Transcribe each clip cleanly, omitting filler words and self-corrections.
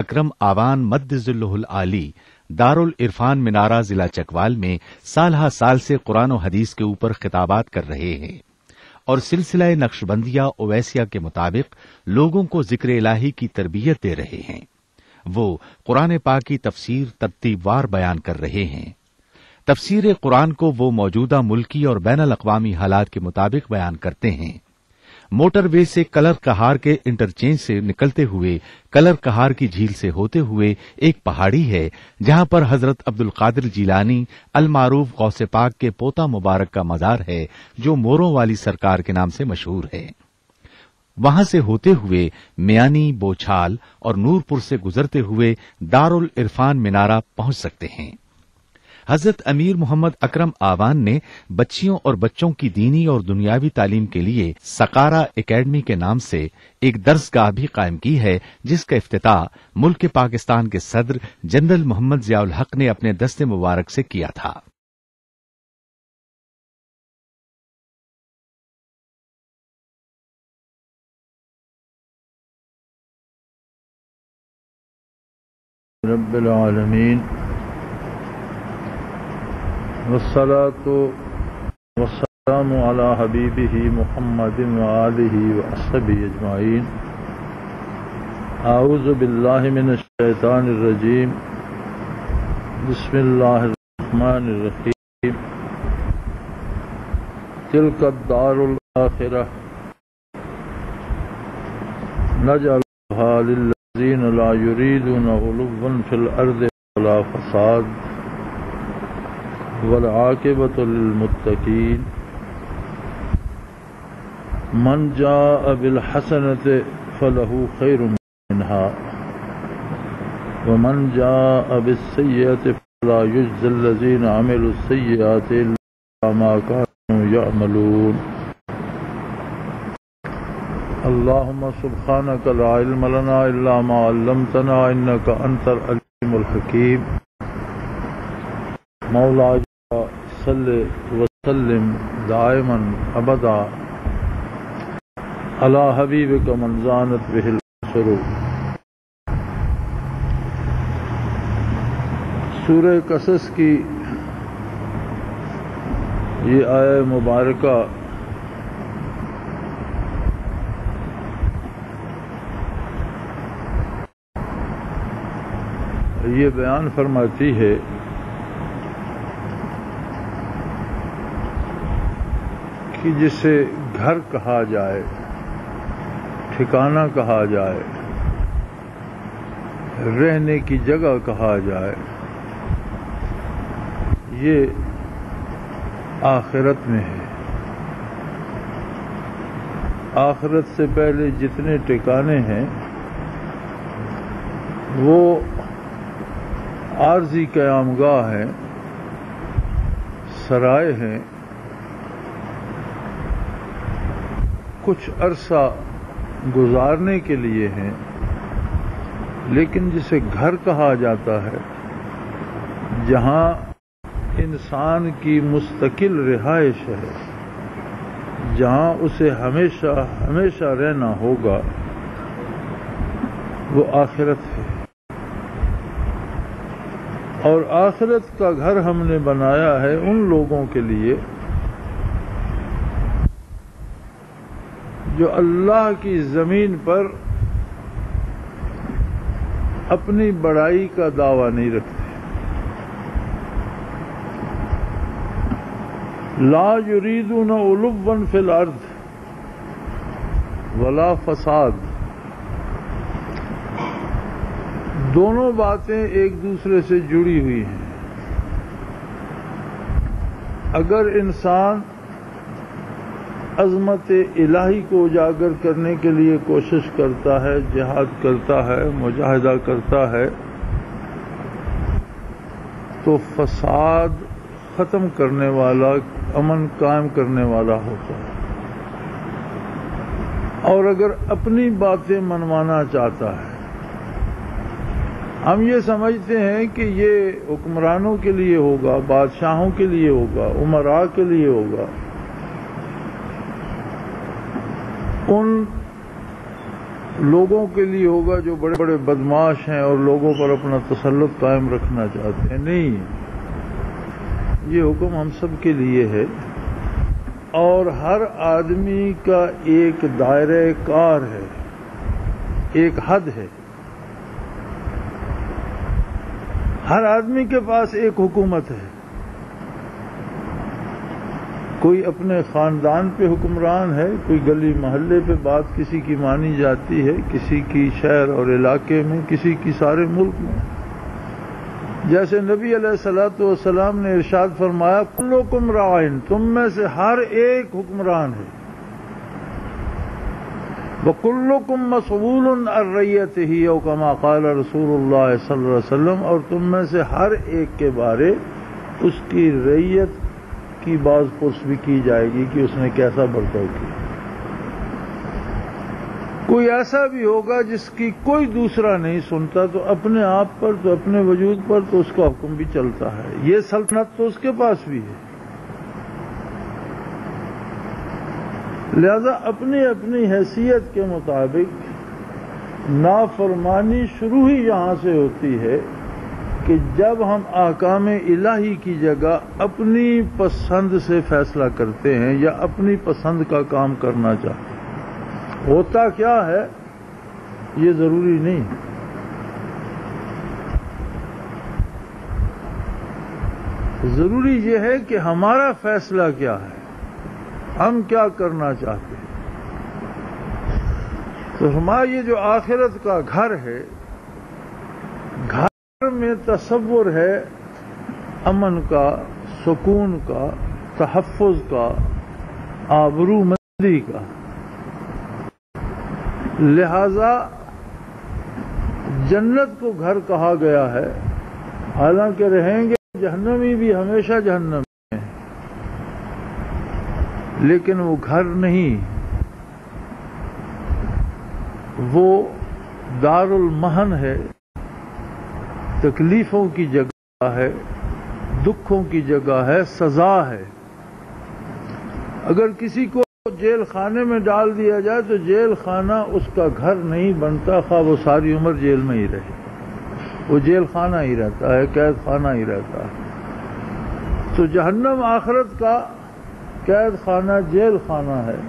اکرم آوان مد ذلہ العالی دارل عرفان منارہ ضلع چکوال میں سال ہا سال سے قرآن و حدیث کے اوپر خطابات کر رہے ہیں اور سلسلہ نقشبندیہ اویسیہ کے مطابق لوگوں کو ذکر الہی کی تربیت دے رہے ہیں۔ وہ قرآن پاک کی تفسیر ترتیب وار بیان کر رہے ہیں۔ تفسیر قرآن کو وہ موجودہ ملکی اور بین الاقوامی حالات کے مطابق بیان کرتے ہیں۔ موٹر وے سے کلر کہار کے انٹرچینج سے نکلتے ہوئے کلر کہار کی جھیل سے ہوتے ہوئے ایک پہاڑی ہے جہاں پر حضرت عبد القادر جیلانی المعروف غوث پاک کے پوتا مبارک کا مزار ہے جو موروں والی سرکار کے نام سے مشہور ہے۔ وہاں سے ہوتے ہوئے میانی، بوچھال اور نورپور سے گزرتے ہوئے دارالعرفان منارہ پہنچ سکتے ہیں۔ حضرت امیر محمد اکرم آوان نے بچیوں اور بچوں کی دینی اور دنیاوی تعلیم کے لیے سقارہ اکیڈمی کے نام سے ایک درس گاہ بھی قائم کی ہے جس کا افتتاح ملک پاکستان کے صدر جنرل محمد ضیاء الحق نے اپنے دست مبارک سے کیا تھا۔ رب العالمین والصلاة والسلام علی حبیبہ محمد وآلہ وصحبہ اجمعین۔ اعوذ باللہ من الشیطان الرجیم، بسم اللہ الرحمن الرحیم۔ تلک الدار الآخرہ نجعلها للذین لا یریدون علوا فی الارض ولا فساد والعاقبۃ للمتقین۔ من جاء بالحسنۃ فلہ خیر منها ومن جاء بالسیئۃ فلا یجزی الذین عملوا السیئات الا ما كانوا یعملون۔ اللهم سبحانك لا علم لنا الا ما علمتنا انك انت العلیم الحکیم۔ مولاي صل وسلم دائما ابدا على حبیبک من زانت به السرور۔ سورہ قصص کی یہ آیہ مبارکہ یہ بیان فرماتی ہے کہ جسے گھر کہا جائے، ٹھکانہ کہا جائے، رہنے کی جگہ کہا جائے، یہ آخرت میں ہے۔ آخرت سے پہلے جتنے ٹھکانے ہیں وہ عارضی قیامگاہ ہیں، سرائے ہیں، کچھ عرصہ گزارنے کے لیے ہیں، لیکن جسے گھر کہا جاتا ہے جہاں انسان کی مستقل رہائش ہے، جہاں اسے ہمیشہ ہمیشہ رہنا ہوگا، وہ آخرت ہے۔ اور آخرت کا گھر ہم نے بنایا ہے ان لوگوں کے لیے جو اللہ کی زمین پر اپنی بڑائی کا دعویٰ نہیں رکھتے۔ لا یریدون علوا فی الارض ولا فساد۔ دونوں باتیں ایک دوسرے سے جڑی ہوئی ہیں۔ اگر انسان عظمت الہی کو اجاگر کرنے کے لیے کوشش کرتا ہے، جہاد کرتا ہے، مجاہدہ کرتا ہے، تو فساد ختم کرنے والا، امن قائم کرنے والا ہوتا ہے۔ اور اگر اپنی باتیں منوانا چاہتا ہے، ہم یہ سمجھتے ہیں کہ یہ حکمرانوں کے لیے ہوگا، بادشاہوں کے لیے ہوگا، امراء کے لیے ہوگا، ان لوگوں کے لیے ہوگا جو بڑے بڑے بدماش ہیں اور لوگوں پر اپنا تسلط قائم رکھنا چاہتے ہیں. نہیں، یہ حکم ہم سب کے لیے ہے، اور ہر آدمی کا ایک دائرہ کار ہے، ایک حد ہے. ہر آدمی کے پاس ایک حکومت ہے. کوئی اپنے خاندان پہ حکمران ہے، کوئی گلی محلے پہ بات کسی کی مانی جاتی ہے، کسی کی شہر اور علاقے میں، کسی کی سارے ملک میں. جیسے نبی علیہ الصلوۃ والسلام نے ارشاد فرمایا کلکم راعٍ، تم میں سے ہر ایک حکمران ہے. وَكُلُّكُمْ مَسْئُولٌ عَنْ رَعِيَّتِهِ أَوْ كَمَا قَالَ رسول اللہ صلی اللہ علیہ وسلم، اور تم میں سے ہر ایک کے بارے اس کی رعیت کی باز پرس بھی کی جائے گی کہ اس نے کیسا برتاؤ کیا. کوئی ایسا بھی ہوگا جس کی کوئی دوسرا نہیں سنتا، تو اپنے آپ پر، تو اپنے وجود پر تو اس کا حکم بھی چلتا ہے. یہ سلطنت تو اس کے پاس بھی ہے. لہذا اپنی اپنی حیثیت کے مطابق نافرمانی شروع ہی یہاں سے ہوتی ہے کہ جب ہم احکام الہی کی جگہ اپنی پسند سے فیصلہ کرتے ہیں یا اپنی پسند کا کام کرنا چاہتے ہیں. ہوتا کیا ہے یہ ضروری نہیں. ضروری یہ ہے کہ ہمارا فیصلہ کیا ہے، ہم کیا کرنا چاہتے ہیں. تو ہمارا یہ جو آخرت کا گھر ہے، گھر میں تصور ہے امن کا، سکون کا، تحفظ کا، آبرومندی کا. لہذا جنت کو گھر کہا گیا ہے، حالانکہ رہیں گے جہنمی بھی ہمیشہ جہنم میں، لیکن وہ گھر نہیں، وہ دار المحن ہے، تکلیفوں کی جگہ ہے، دکھوں کی جگہ ہے، سزا ہے. اگر کسی کو جیل خانے میں ڈال دیا جائے تو جیل خانہ اس کا گھر نہیں بنتا، خواہ وہ ساری عمر جیل میں ہی رہے، وہ جیل خانہ ہی رہتا ہے، قید خانہ ہی رہتا ہے. تو جہنم آخرت کا قید خانہ، جیل خانہ ہے،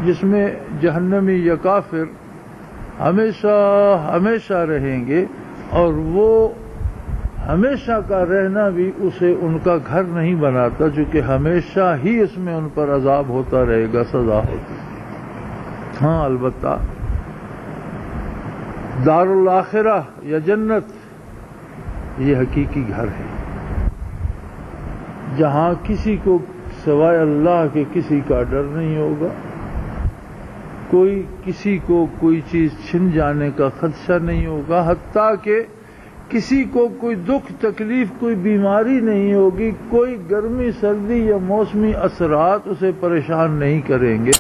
جس میں جہنمی یا کافر ہمیشہ ہمیشہ رہیں گے، اور وہ ہمیشہ کا رہنا بھی اسے ان کا گھر نہیں بناتا، چونکہ ہمیشہ ہی اس میں ان پر عذاب ہوتا رہے گا، سزا ہوتی. ہاں البتہ دار الاخرہ یا جنت یہ حقیقی گھر ہے، جہاں کسی کو سوائے اللہ کے کسی کا ڈر نہیں ہوگا، کوئی کسی کو کوئی چیز چھن جانے کا خدشہ نہیں ہوگا، حتیٰ کہ کسی کو کوئی دکھ تکلیف، کوئی بیماری نہیں ہوگی، کوئی گرمی سردی یا موسمی اثرات اسے پریشان نہیں کریں گے،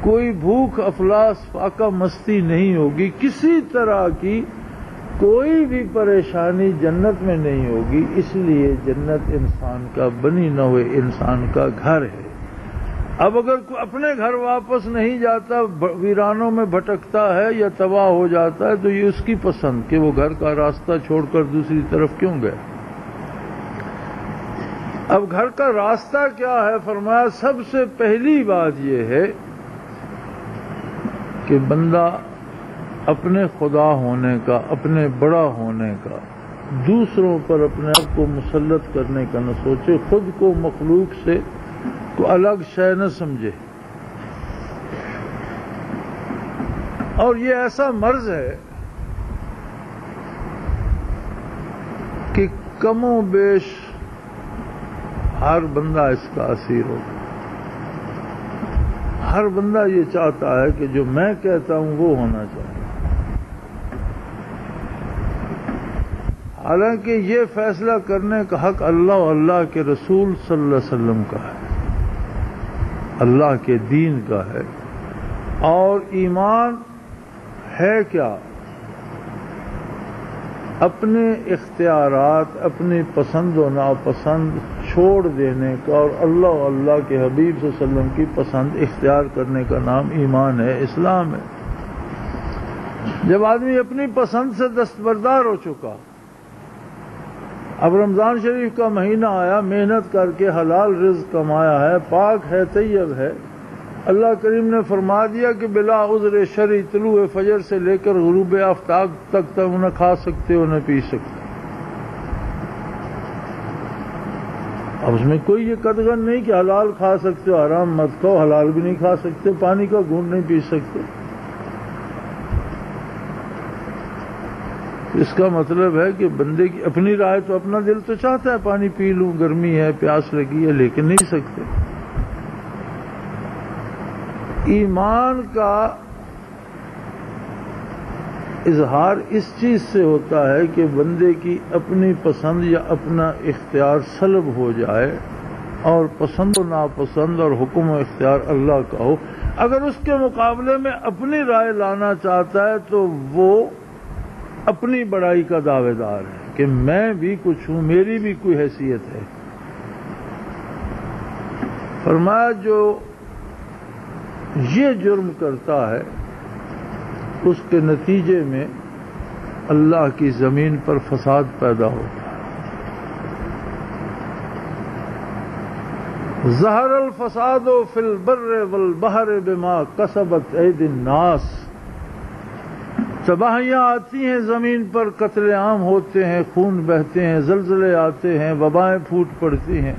کوئی بھوک افلاس فاقہ مستی نہیں ہوگی، کسی طرح کی کوئی بھی پریشانی جنت میں نہیں ہوگی. اس لیے جنت انسان کا بنی نوع انسان کا گھر ہے. اب اگر کوئی اپنے گھر واپس نہیں جاتا، ویرانوں میں بھٹکتا ہے یا تباہ ہو جاتا ہے، تو یہ اس کی پسند کہ وہ گھر کا راستہ چھوڑ کر دوسری طرف کیوں گئے. اب گھر کا راستہ کیا ہے؟ فرمایا سب سے پہلی بات یہ ہے کہ بندہ اپنے خدا ہونے کا، اپنے بڑا ہونے کا، دوسروں پر اپنے آپ کو مسلط کرنے کا نہ سوچے، خود کو مخلوق سے کو الگ شے نہ سمجھے. اور یہ ایسا مرض ہے کہ کم و بیش ہر بندہ اس کا اسیر ہوگا. ہر بندہ یہ چاہتا ہے کہ جو میں کہتا ہوں وہ ہونا چاہیے، حالانکہ یہ فیصلہ کرنے کا حق اللہ اور اللہ کے رسول صلی اللہ علیہ وسلم کا ہے، اللہ کے دین کا ہے. اور ایمان ہے کیا؟ اپنے اختیارات، اپنی پسند و ناپسند چھوڑ دینے کا اور اللہ و اللہ کے حبیب صلی اللہ علیہ وسلم کی پسند اختیار کرنے کا نام ایمان ہے، اسلام ہے. جب آدمی اپنی پسند سے دستبردار ہو چکا، اب رمضان شریف کا مہینہ آیا، محنت کر کے حلال رزق کمایا ہے، پاک ہے، طیب ہے، اللہ کریم نے فرما دیا کہ بلا عذر شرعی طلوع فجر سے لے کر غروب آفتاب تک نہ کھا سکتے ہو نہ پی سکتے۔ اب اس میں کوئی یہ قدغن نہیں کہ حلال کھا سکتے ہو، حرام مت کھاؤ، حلال بھی نہیں کھا سکتے، پانی کا گھونٹ نہیں پی سکتے۔ اس کا مطلب ہے کہ بندے کی اپنی رائے تو اپنا دل تو چاہتا ہے پانی پی لوں، گرمی ہے، پیاس لگی ہے، لیکن نہیں سکتے۔ ایمان کا اظہار اس چیز سے ہوتا ہے کہ بندے کی اپنی پسند یا اپنا اختیار سلب ہو جائے اور پسند و ناپسند اور حکم و اختیار اللہ کا ہو۔ اگر اس کے مقابلے میں اپنی رائے لانا چاہتا ہے تو وہ اپنی بڑائی کا دعوے دار ہے کہ میں بھی کچھ ہوں، میری بھی کوئی حیثیت ہے۔ فرمایا جو یہ جرم کرتا ہے اس کے نتیجے میں اللہ کی زمین پر فساد پیدا ہوتا ہے۔ ظہر الفساد فی البر والبحر بما کسبت ایدی الناس، تباہیاں آتی ہیں زمین پر، قتل عام ہوتے ہیں، خون بہتے ہیں، زلزلے آتے ہیں، وبائیں پھوٹ پڑتی ہیں،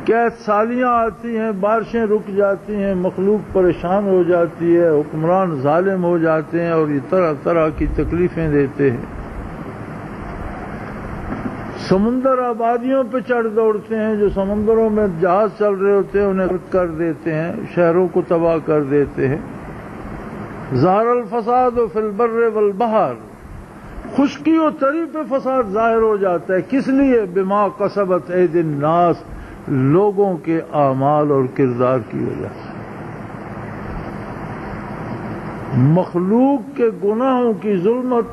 قحط سالیاں آتی ہیں، بارشیں رک جاتی ہیں، مخلوق پریشان ہو جاتی ہے، حکمران ظالم ہو جاتے ہیں اور یہ طرح طرح کی تکلیفیں دیتے ہیں۔ سمندر آبادیوں پہ چڑھ دوڑتے ہیں، جو سمندروں میں جہاز چل رہے ہوتے ہیں انہیں غرق کر دیتے ہیں، شہروں کو تباہ کر دیتے ہیں۔ ظہر الفساد فی البر والبحر، خشکی و تری پہ فساد ظاہر ہو جاتا ہے، کس لیے؟ بما کسبت ایدی الناس، لوگوں کے اعمال اور کردار کی وجہ سے۔ مخلوق کے گناہوں کی ظلمت،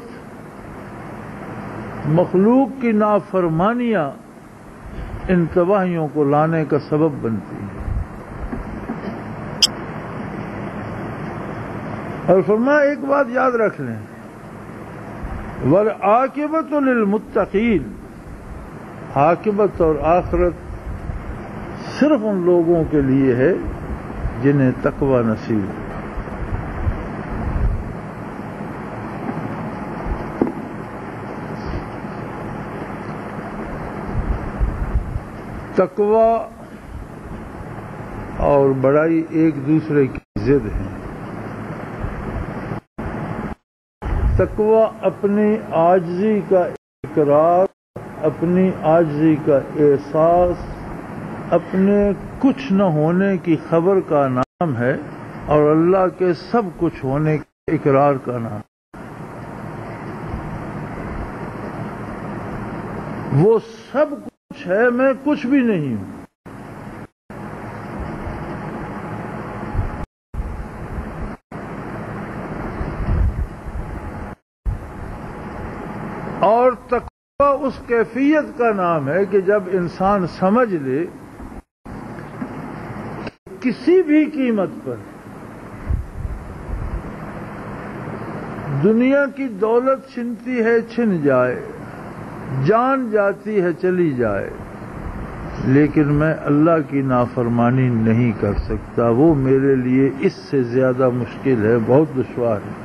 مخلوق کی نافرمانیاں ان تباہیوں کو لانے کا سبب بنتی ہیں۔ اور فرمایا ایک بات یاد رکھ لیں، وَالْعَاقِبَةُ لِلْمُتَّقِينَ، عاقبت اور آخرت صرف ان لوگوں کے لیے ہے جنہیں تقوی نصیب ہے۔ تقوی اور بڑائی ایک دوسرے کی ضد ہیں۔ تقوی اپنی عاجزی کا اقرار، اپنی عاجزی کا احساس، اپنے کچھ نہ ہونے کی خبر کا نام ہے، اور اللہ کے سب کچھ ہونے کے اقرار کا نام۔ وہ سب کچھ ہے، میں کچھ بھی نہیں ہوں۔ اور تقوی اس کیفیت کا نام ہے کہ جب انسان سمجھ لے کسی بھی قیمت پر دنیا کی دولت چھنتی ہے چھن جائے، جان جاتی ہے چلی جائے، لیکن میں اللہ کی نافرمانی نہیں کر سکتا، وہ میرے لیے اس سے زیادہ مشکل ہے، بہت دشوار ہے۔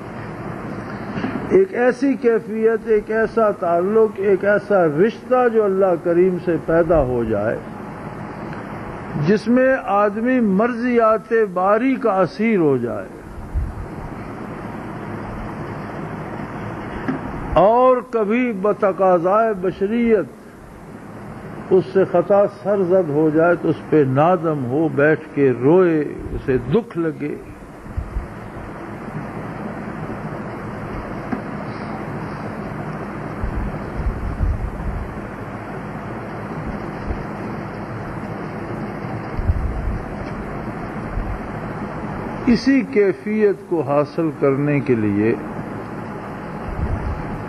ایک ایسی کیفیت، ایک ایسا تعلق، ایک ایسا رشتہ جو اللہ کریم سے پیدا ہو جائے جس میں آدمی مرضیات باری کا اسیر ہو جائے اور کبھی بتقاضائے بشریت اس سے خطا سرزد ہو جائے تو اس پہ نادم ہو، بیٹھ کے روئے، اسے دکھ لگے۔ اسی کیفیت کو حاصل کرنے کے لیے،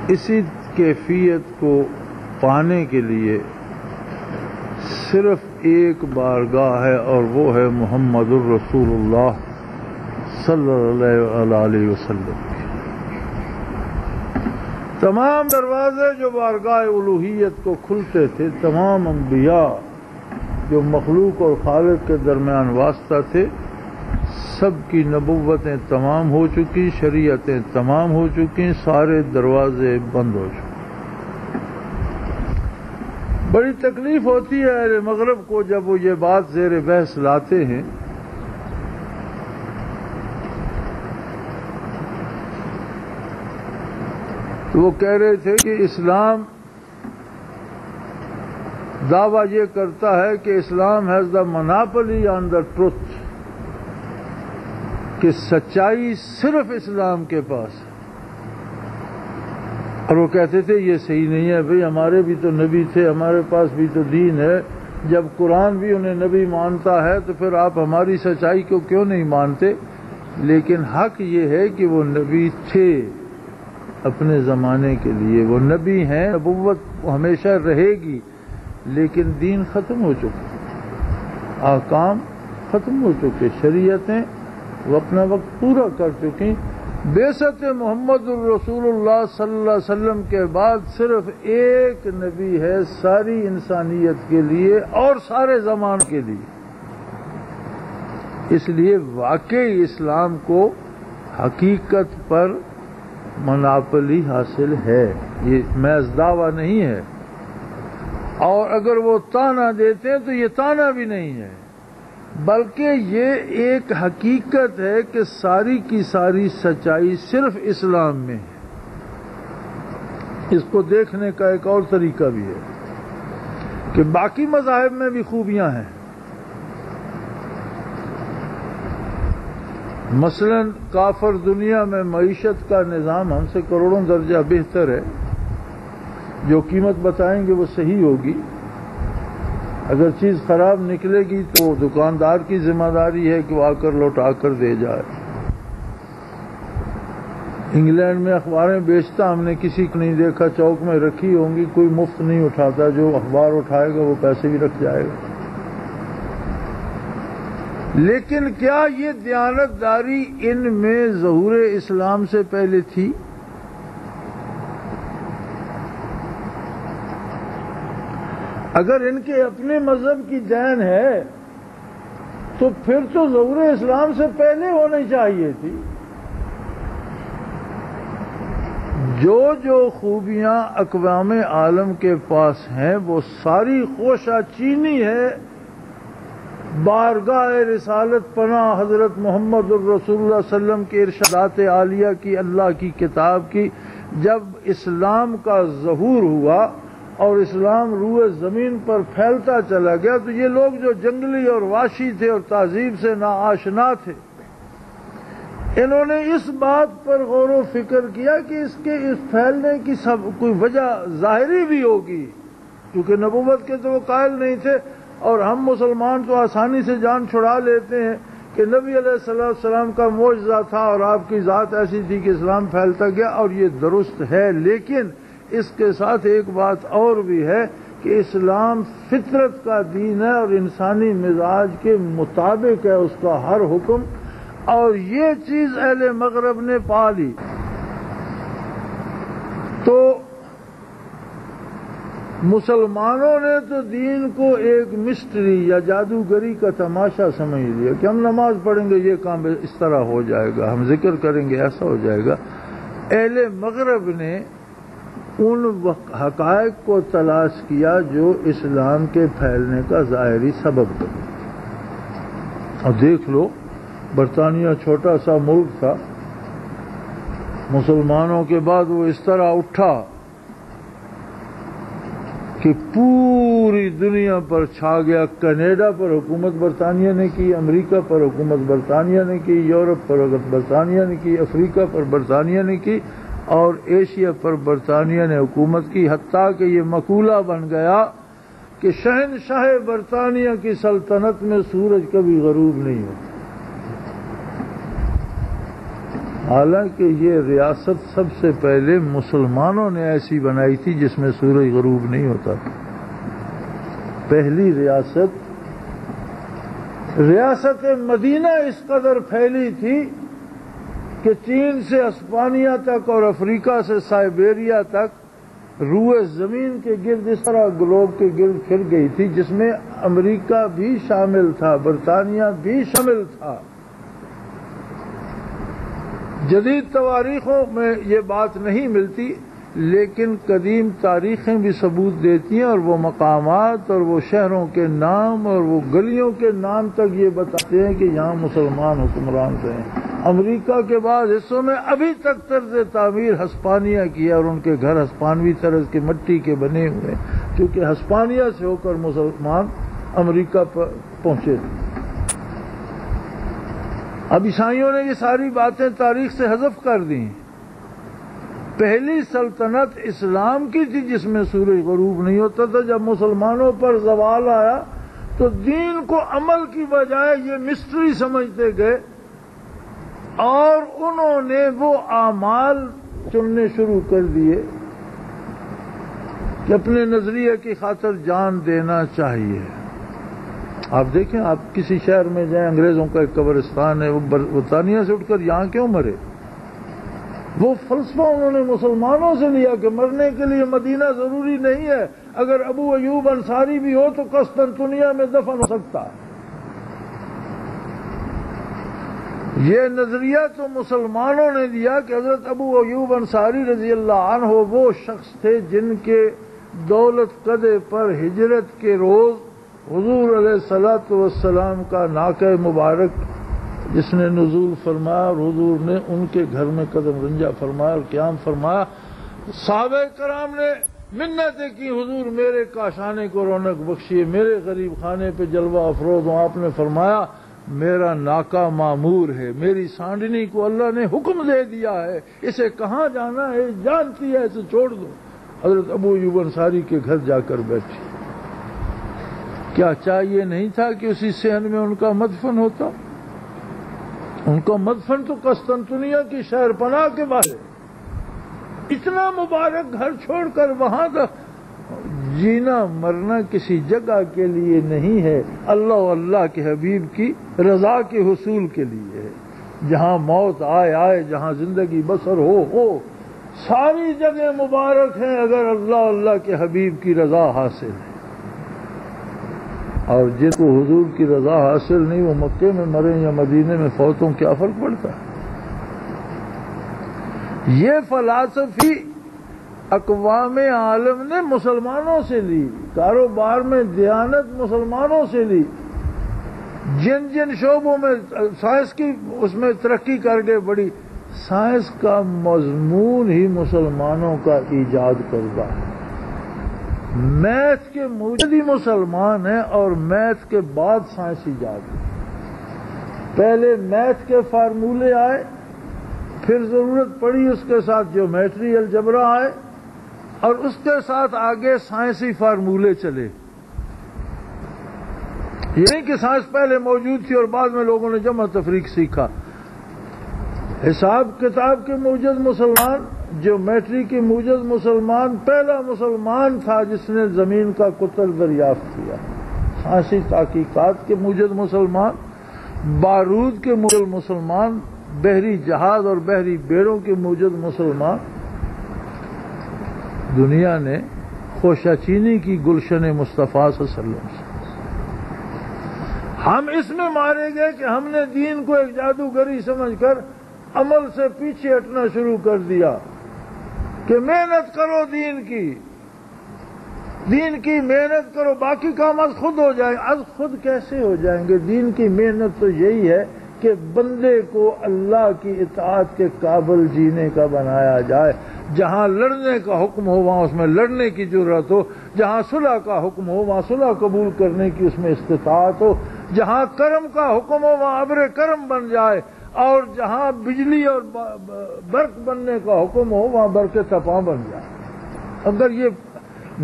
اسی کیفیت کو پانے کے لیے صرف ایک بارگاہ ہے، اور وہ ہے محمد الرسول اللہ صلی اللہ علیہ وسلم کی۔ تمام دروازے جو بارگاہ الوہیت کو کھلتے تھے، تمام انبیاء جو مخلوق اور خالق کے درمیان واسطہ تھے، سب کی نبوتیں تمام ہو چکی، شریعتیں تمام ہو چکی، سارے دروازے بند ہو چکے۔ بڑی تکلیف ہوتی ہے اہل مغرب کو جب وہ یہ بات زیر بحث لاتے ہیں۔ تو وہ کہہ رہے تھے کہ اسلام دعویٰ یہ کرتا ہے کہ Islam has the monopoly on the truth, کہ سچائی صرف اسلام کے پاس ہے۔ اور وہ کہتے تھے یہ صحیح نہیں ہے بھئی، ہمارے بھی تو نبی تھے، ہمارے پاس بھی تو دین ہے، جب قرآن بھی انہیں نبی مانتا ہے تو پھر آپ ہماری سچائی کو کیوں نہیں مانتے؟ لیکن حق یہ ہے کہ وہ نبی تھے اپنے زمانے کے لیے، وہ نبی ہیں، نبوت ہمیشہ رہے گی، لیکن دین ختم ہو چکا، احکام ختم ہو چکے، شریعتیں وہ اپنا وقت پورا کر چکی۔ بعثت محمد الرسول اللہ صلی اللہ علیہ وسلم کے بعد صرف ایک نبی ہے ساری انسانیت کے لیے اور سارے زمان کے لیے۔ اس لیے واقعی اسلام کو حقیقت پر مناپلی حاصل ہے، یہ محض دعویٰ نہیں ہے، اور اگر وہ طعنہ دیتے ہیں تو یہ طعنہ بھی نہیں ہے، بلکہ یہ ایک حقیقت ہے کہ ساری کی ساری سچائی صرف اسلام میں ہے۔ اس کو دیکھنے کا ایک اور طریقہ بھی ہے کہ باقی مذاہب میں بھی خوبیاں ہیں۔ مثلا کافر دنیا میں معیشت کا نظام ہم سے کروڑوں درجہ بہتر ہے، جو قیمت بتائیں گے وہ صحیح ہوگی، اگر چیز خراب نکلے گی تو دکاندار کی ذمہ داری ہے کہ وہ آ کر لوٹا کر دے جائے۔ انگلینڈ میں اخباریں بیچتا ہم نے کسی کو نہیں دیکھا، چوک میں رکھی ہوں گی، کوئی مفت نہیں اٹھاتا، جو اخبار اٹھائے گا وہ پیسے بھی رکھ جائے گا۔ لیکن کیا یہ دیانتداری ان میں ظہور اسلام سے پہلے تھی؟ اگر ان کے اپنے مذہب کی دین ہے تو پھر تو ظہور اسلام سے پہلے ہونی چاہیے تھی۔ جو خوبیاں اقوام عالم کے پاس ہیں وہ ساری خوشہ چینی ہے بارگاہ رسالت پناہ حضرت محمد الرسول اللہ صلی اللہ علیہ وسلم کے ارشادات عالیہ کی، اللہ کی کتاب کی۔ جب اسلام کا ظہور ہوا اور اسلام روئے زمین پر پھیلتا چلا گیا تو یہ لوگ جو جنگلی اور وحشی تھے اور تہذیب سے ناآشنا تھے، انہوں نے اس بات پر غور و فکر کیا کہ اس کے اس پھیلنے کی سب کوئی وجہ ظاہری بھی ہوگی، کیونکہ نبوت کے تو وہ قائل نہیں تھے، اور ہم مسلمان تو آسانی سے جان چھڑا لیتے ہیں کہ نبی علیہ السلام کا معجزہ تھا اور آپ کی ذات ایسی تھی کہ اسلام پھیلتا گیا، اور یہ درست ہے۔ لیکن اس کے ساتھ ایک بات اور بھی ہے کہ اسلام فطرت کا دین ہے اور انسانی مزاج کے مطابق ہے اس کا ہر حکم، اور یہ چیز اہل مغرب نے پا لی۔ تو مسلمانوں نے تو دین کو ایک مسٹری یا جادوگری کا تماشا سمجھ لیا کہ ہم نماز پڑھیں گے یہ کام اس طرح ہو جائے گا، ہم ذکر کریں گے ایسا ہو جائے گا۔ اہل مغرب نے ان حقائق کو تلاش کیا جو اسلام کے پھیلنے کا ظاہری سبب بنے۔ اور دیکھ لو، برطانیہ چھوٹا سا ملک تھا، مسلمانوں کے بعد وہ اس طرح اٹھا کہ پوری دنیا پر چھا گیا۔ کینیڈا پر حکومت برطانیہ نے کی، امریکہ پر حکومت برطانیہ نے کی، یورپ پر برطانیہ نے کی، افریقہ پر برطانیہ نے کی، اور ایشیا پر برطانیہ نے حکومت کی، حتیٰ کہ یہ مقولہ بن گیا کہ شہنشاہ برطانیہ کی سلطنت میں سورج کبھی غروب نہیں ہوتا۔ حالانکہ یہ ریاست سب سے پہلے مسلمانوں نے ایسی بنائی تھی جس میں سورج غروب نہیں ہوتا تھا۔ پہلی ریاست مدینہ اس قدر پھیلی تھی کہ چین سے اسپانیہ تک اور افریقہ سے سائبیریا تک روئے زمین کے گرد اس طرح گلوب کے گرد پھر گئی تھی، جس میں امریکہ بھی شامل تھا، برطانیہ بھی شامل تھا۔ جدید تواریخوں میں یہ بات نہیں ملتی، لیکن قدیم تاریخیں بھی ثبوت دیتی ہیں، اور وہ مقامات اور وہ شہروں کے نام اور وہ گلیوں کے نام تک یہ بتاتے ہیں کہ یہاں مسلمان حکمران رہے ہیں۔ امریکہ کے بعض حصوں میں ابھی تک طرز تعمیر ہسپانیہ کی ہے، اور ان کے گھر ہسپانوی طرز کے مٹی کے بنے ہوئے ہیں، کیونکہ ہسپانیہ سے ہو کر مسلمان امریکہ پر پہنچے تھے۔ اب عیسائیوں نے یہ ساری باتیں تاریخ سے حذف کر دی۔ پہلی سلطنت اسلام کی تھی جس میں سورج غروب نہیں ہوتا تھا۔ جب مسلمانوں پر زوال آیا تو دین کو عمل کی بجائے یہ مسٹری سمجھتے گئے، اور انہوں نے وہ اعمال چننے شروع کر دیے کہ اپنے نظریے کی خاطر جان دینا چاہیے۔ آپ دیکھیں، آپ کسی شہر میں جائیں، انگریزوں کا ایک قبرستان ہے، وہ برطانیہ سے اٹھ کر یہاں کیوں مرے؟ وہ فلسفہ انہوں نے مسلمانوں سے لیا کہ مرنے کے لیے مدینہ ضروری نہیں ہے، اگر ابو ایوب انصاری بھی ہو تو قسطنطنیہ میں دفن ہو سکتا ہے۔ یہ نظریہ تو مسلمانوں نے دیا کہ حضرت ابو ایوب انصاری رضی اللہ عنہ وہ شخص تھے جن کے دولت قدے پر ہجرت کے روز حضور علیہ الصلوۃ والسلام کا ناقہ مبارک جس نے نزول فرمایا، اور حضور نے ان کے گھر میں قدم رنجہ فرمایا اور قیام فرمایا۔ صحابہ کرام نے منتیں کی، حضور میرے کاشانے کو رونق بخشیے، میرے غریب خانے پہ جلوہ افروز ہوں۔ آپ نے فرمایا میرا ناکہ معمور ہے، میری سانڈنی کو اللہ نے حکم دے دیا ہے، اسے کہاں جانا ہے جانتی ہے، اسے چھوڑ دو۔ حضرت ابو ایوب انصاری کے گھر جا کر بیٹھی۔ کیا چاہیے نہیں تھا کہ اسی صحن میں ان کا مدفن ہوتا؟ ان کا مدفن تو قسطنطنیہ کی شہر پناہ کے بعد، اتنا مبارک گھر چھوڑ کر وہاں تک جینا مرنا کسی جگہ کے لیے نہیں ہے، اللہ و اللہ کے حبیب کی رضا کے حصول کے لیے ہے۔ جہاں موت آئے، جہاں زندگی بسر ہو، ساری جگہ مبارک ہیں اگر اللہ اللہ کے حبیب کی رضا حاصل ہے۔ اور جن کو حضور کی رضا حاصل نہیں، وہ مکے میں مریں یا مدینے میں فوتوں، کیا فرق پڑتا ہے؟ یہ فلسفی اقوام عالم نے مسلمانوں سے لی، کاروبار میں دیانت مسلمانوں سے لی، جن جن شعبوں میں سائنس کی اس میں ترقی کر گئے بڑی، سائنس کا مضمون ہی مسلمانوں کا ایجاد کردہ ہے۔ میتھ کے موجد ہی مسلمان ہیں، اور میتھ کے بعد سائنس ایجاد ہے۔ پہلے میتھ کے فارمولے آئے، پھر ضرورت پڑی اس کے ساتھ جیومیٹری الجبرا آئے، اور اس کے ساتھ آگے سائنسی فارمولے چلے۔ یہ نہیں کہ سائنس پہلے موجود تھی اور بعد میں لوگوں نے جمع تفریق سیکھا۔ حساب کتاب کے موجد مسلمان، جیومیٹری کے موجد مسلمان پہلا مسلمان تھا جس نے زمین کا قطر دریافت کیا۔ سائنسی تحقیقات کے موجد مسلمان، بارود کے موجد مسلمان، بحری جہاز اور بحری بیڑوں کے موجد مسلمان۔ دنیا نے خوشہ چینی کی گلشن مصطفیٰ صلی اللہ علیہ وسلم سے۔ ہم اس میں مارے گئے کہ ہم نے دین کو ایک جادوگری سمجھ کر عمل سے پیچھے ہٹنا شروع کر دیا کہ محنت کرو دین کی محنت کرو، باقی کام از خود ہو جائیں۔ از خود کیسے ہو جائیں گے؟ دین کی محنت تو یہی ہے کہ بندے کو اللہ کی اطاعت کے قابل جینے کا بنایا جائے۔ جہاں لڑنے کا حکم ہو وہاں اس میں لڑنے کی جرأت ہو، جہاں صلح کا حکم ہو وہاں صلح قبول کرنے کی اس میں استطاعت ہو، جہاں کرم کا حکم ہو وہاں ابر کرم بن جائے، اور جہاں بجلی اور برق بننے کا حکم ہو وہاں برق تپاں بن جائے۔ اگر یہ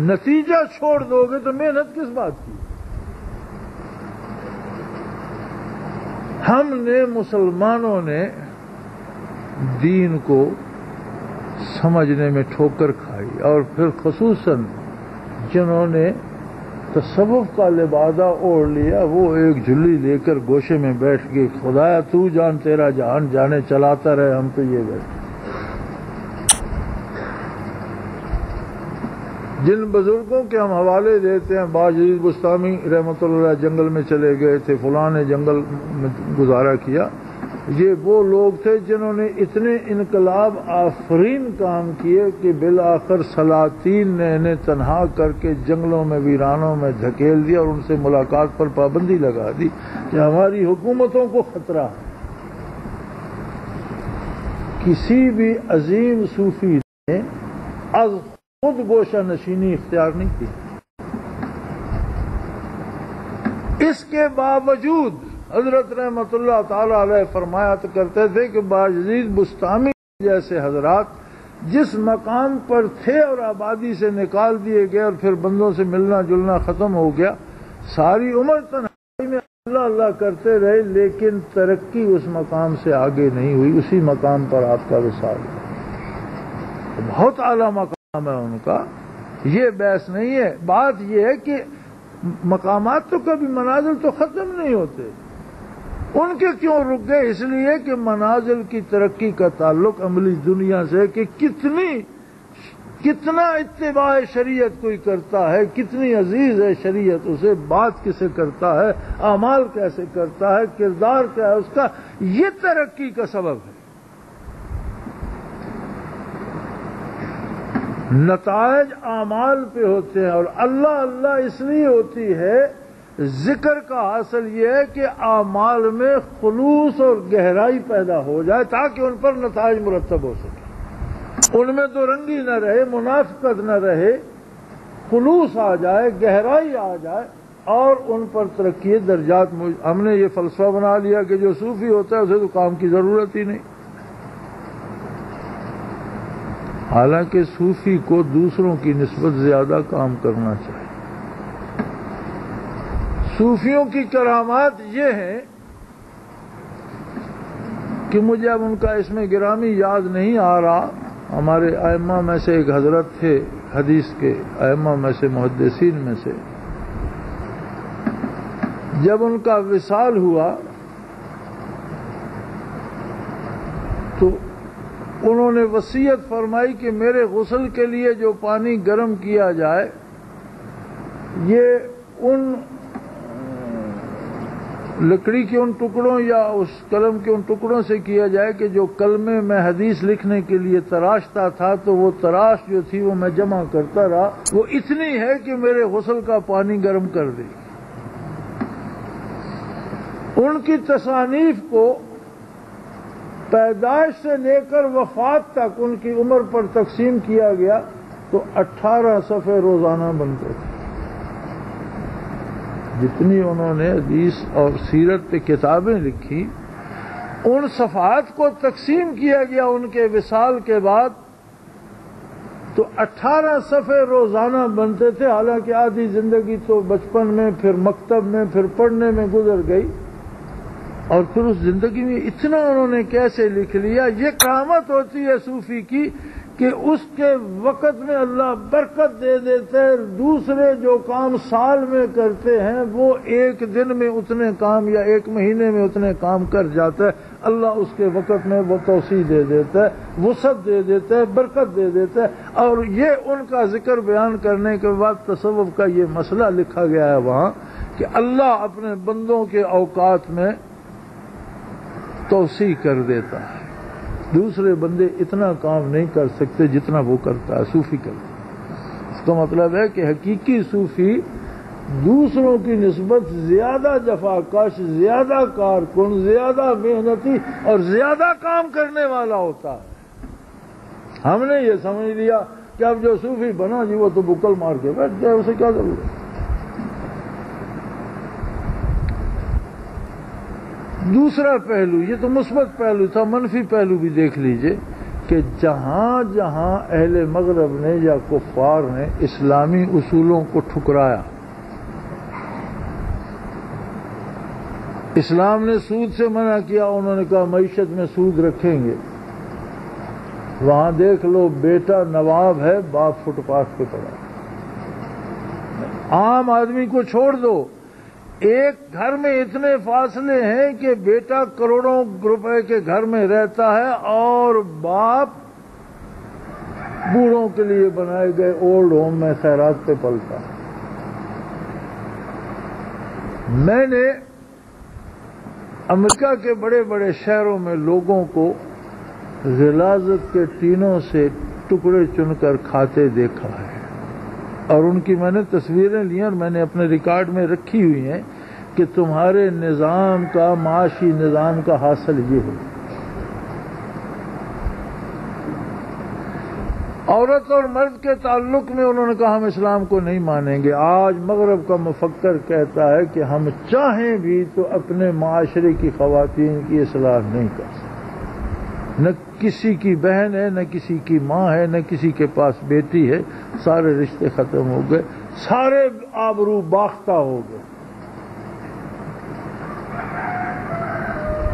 نتیجہ چھوڑ دو گے تو محنت کس بات کی؟ ہم نے مسلمانوں نے دین کو سمجھنے میں ٹھوکر کھائی، اور پھر خصوصاً جنہوں نے تصوف کا لبادہ اوڑھ لیا، وہ ایک جھلی لے کر گوشے میں بیٹھ کے خدایا تو جان تیرا جہان جانے چلاتا رہے، ہم تو یہ بیٹھے۔ جن بزرگوں کے ہم حوالے دیتے ہیں، باجید بستامی رحمۃ اللہ جنگل میں چلے گئے تھے، فلاں نے جنگل میں گزارا کیا، یہ وہ لوگ تھے جنہوں نے اتنے انقلاب آفرین کام کیے کہ بالآخر سلاطین نے انہیں تنہا کر کے جنگلوں میں ویرانوں میں دھکیل دیا اور ان سے ملاقات پر پابندی لگا دی کہ ہماری حکومتوں کو خطرہ ہے۔ کسی بھی عظیم صوفی نے از خود گوشہ نشینی اختیار نہیں کی۔ اس کے باوجود حضرت رحمت اللہ تعالی علیہ فرمایا کرتے تھے کہ باجید بستامی جیسے حضرات جس مقام پر تھے اور آبادی سے نکال دیے گئے اور پھر بندوں سے ملنا جلنا ختم ہو گیا، ساری عمر تنہائی میں اللہ اللہ کرتے رہے، لیکن ترقی اس مقام سے آگے نہیں ہوئی، اسی مقام پر آپ کا وصال ہے۔ بہت اعلیٰ مقام ہے ان کا، یہ بحث نہیں ہے۔ بات یہ ہے کہ مقامات تو کبھی منازل تو ختم نہیں ہوتے، ان کے کیوں رک گئے؟ اس لیے کہ منازل کی ترقی کا تعلق عملی دنیا سے کہ کتنا اتباع شریعت کوئی کرتا ہے، کتنی عزیز ہے شریعت اسے، بات کسے کرتا ہے، اعمال کیسے کرتا ہے، کردار کیا ہے اس کا، یہ ترقی کا سبب ہے۔ نتائج اعمال پہ ہوتے ہیں، اور اللہ اللہ اس لیے ہوتی ہے، ذکر کا حاصل یہ ہے کہ اعمال میں خلوص اور گہرائی پیدا ہو جائے تاکہ ان پر نتائج مرتب ہو سکے، ان میں تو رنگی نہ رہے، منافقت نہ رہے، خلوص آ جائے، گہرائی آ جائے اور ان پر ترقی درجات۔ ہم نے یہ فلسفہ بنا لیا کہ جو صوفی ہوتا ہے اسے تو کام کی ضرورت ہی نہیں، حالانکہ صوفی کو دوسروں کی نسبت زیادہ کام کرنا چاہیے۔ صوفیوں کی کرامات یہ ہیں کہ مجھے اب ان کا اس میں گرامی یاد نہیں آ رہا، ہمارے ائمہ میں سے ایک حضرت تھے، حدیث کے ائمہ میں سے، محدثین میں سے، جب ان کا وصال ہوا تو انہوں نے وصیت فرمائی کہ میرے غسل کے لیے جو پانی گرم کیا جائے یہ ان لکڑی کے ان ٹکڑوں یا اس قلم کے ان ٹکڑوں سے کیا جائے کہ جو کلمے میں حدیث لکھنے کے لیے تراشتا تھا، تو وہ تراش جو تھی وہ میں جمع کرتا رہا، وہ اتنی ہے کہ میرے غسل کا پانی گرم کر دے۔ ان کی تصانیف کو پیدائش سے لے کر وفات تک ان کی عمر پر تقسیم کیا گیا تو 18 صفحے روزانہ بنتے تھے۔ جتنی انہوں نے حدیث اور سیرت پہ کتابیں لکھی، ان صفحات کو تقسیم کیا گیا ان کے وصال کے بعد تو 18 صفحے روزانہ بنتے تھے، حالانکہ آدھی زندگی تو بچپن میں، پھر مکتب میں، پھر پڑھنے میں گزر گئی، اور پھر اس زندگی میں اتنا انہوں نے کیسے لکھ لیا۔ یہ کرامت ہوتی ہے صوفی کی کہ اس کے وقت میں اللہ برکت دے دیتے ہیں، دوسرے جو کام سال میں کرتے ہیں وہ ایک دن میں اتنے کام یا ایک مہینے میں اتنے کام کر جاتا ہے، اللہ اس کے وقت میں وہ توسیع دے دیتا ہے، وسعت دے دیتا ہے، برکت دے دیتا ہے۔ اور یہ ان کا ذکر بیان کرنے کے بعد تصوف کا یہ مسئلہ لکھا گیا ہے وہاں کہ اللہ اپنے بندوں کے اوقات میں توسیع کر دیتا ہے، دوسرے بندے اتنا کام نہیں کر سکتے جتنا وہ کرتا ہے، صوفی کرتا ہے۔ اس کا مطلب ہے کہ حقیقی صوفی دوسروں کی نسبت زیادہ جفاکش، زیادہ کارکن، زیادہ محنتی اور زیادہ کام کرنے والا ہوتا ہے۔ ہم نے یہ سمجھ لیا کہ اب جو صوفی بنا جی وہ تو بکل مار کے بیٹھ جائے، اسے کیا ضرورت ہے۔ دوسرا پہلو، یہ تو مثبت پہلو تھا، منفی پہلو بھی دیکھ لیجئے کہ جہاں جہاں اہل مغرب نے یا کفار نے اسلامی اصولوں کو ٹھکرایا، اسلام نے سود سے منع کیا، انہوں نے کہا معیشت میں سود رکھیں گے، وہاں دیکھ لو بیٹا نواب ہے، باپ فٹ پاتھ پہ پڑا، عام آدمی کو چھوڑ دو، ایک گھر میں اتنے فاصلے ہیں کہ بیٹا کروڑوں روپے کے گھر میں رہتا ہے اور باپ بوڑھوں کے لیے بنائے گئے اولڈ ہوم میں خیرات پہ پلتا ہے۔ میں نے امریکہ کے بڑے بڑے شہروں میں لوگوں کو غلاظت کے ٹینوں سے ٹکڑے چن کر کھاتے دیکھا ہے، اور ان کی میں نے تصویریں لی اور میں نے اپنے ریکارڈ میں رکھی ہوئی ہیں کہ تمہارے نظام کا، معاشی نظام کا حاصل یہ ہے۔ عورت اور مرد کے تعلق میں انہوں نے کہا ہم اسلام کو نہیں مانیں گے۔ آج مغرب کا مفکر کہتا ہے کہ ہم چاہیں بھی تو اپنے معاشرے کی خواتین کی اصلاح نہیں کر سکتے، نہ کسی کی بہن ہے، نہ کسی کی ماں ہے، نہ کسی کے پاس بیٹی ہے، سارے رشتے ختم ہو گئے، سارے آبرو باختہ ہو گئے۔